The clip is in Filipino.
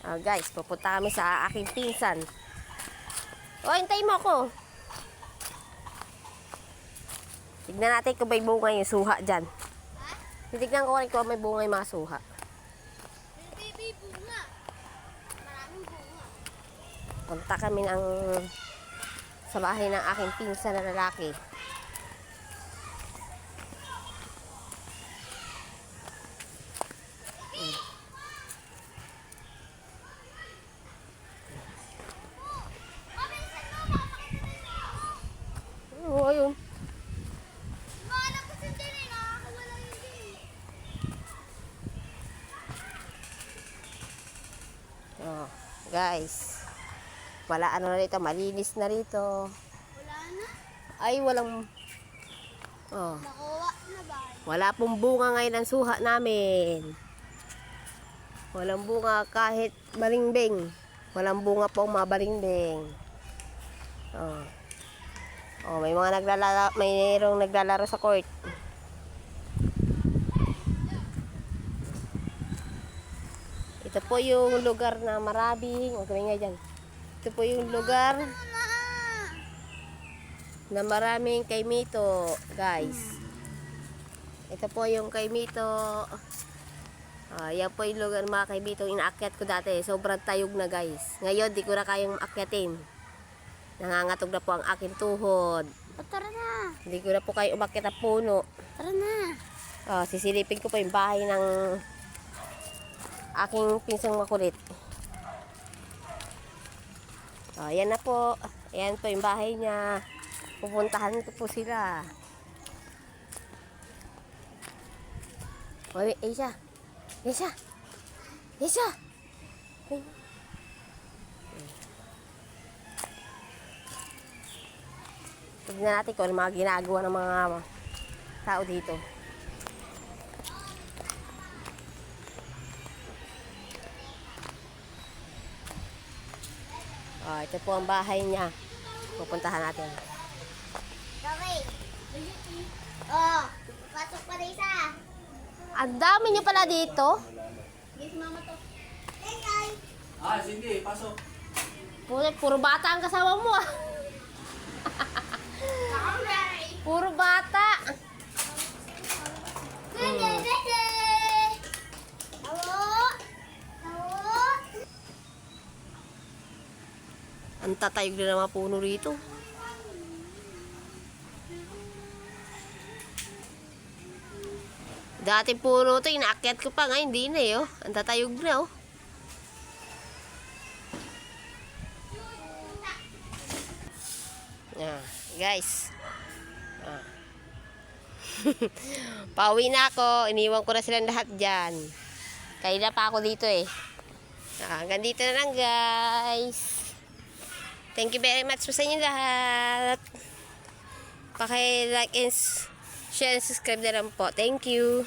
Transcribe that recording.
Guys, pupunta kami sa aking pinsan. Hintayin mo ako. Tignan natin kung may bunga yung suha dyan. Titignan ko rin kung may bunga yung mga suha. May bunga. Maraming bunga. Punta kami sa bahay ng aking pinsan na lalaki. Oo, ayun. Maalam ko sa din eh. Nakakawala yun din eh. Guys. Wala ano na rito, malinis na rito. Wala na. Ay, walang... Nakuha na ba? Wala pong bunga ngayon ang suha namin. Walang bunga kahit balimbing. Walang bunga po ang mga balimbing. May mga mayroong naglalaro sa court. Ito po yung lugar na maraming, nga dyan. Ito po yung lugar na maraming kaimito, guys. Ito po yung kaimito. Yan po yung lugar mga kaimito. Inaakyat ko dati. Sobrang tayog na, guys. Ngayon, di ko na kayang akyatin. Nangangatog na po ang aking tuhod. Tara na. Hindi ko na po kayo umakyat ang puno. Tara na. Sisilipin ko po yung bahay ng aking pinsang makulit. Yan na po. Ayan po yung bahay niya. Pupuntahan ko po sila. Aisha. Aisha. Aisha. Tignan natin kung ano mga ginagawa ng mga tao dito. Ito po ang bahay niya. Pupuntahan natin. Okay. Pasok pa rin isa. Ang dami niyo pala dito. Yes, mama to. Hey, guys. Sige, pasok. Puro bata ang kasama mo ah. Puro bata. Ang tatayog na ng mga puno rito. Dati puno to, inaakyat ko pa. Ngayon, hindi na eh. Ang tatayog na oh. Guys. Pauwi na ako. Iniwan ko na silang lahat dyan. Kaya pa ako dito eh. Hanggang dito na lang guys. Thank you very much po sa inyo lahat. Paki-like and share and subscribe na lang po. Thank you.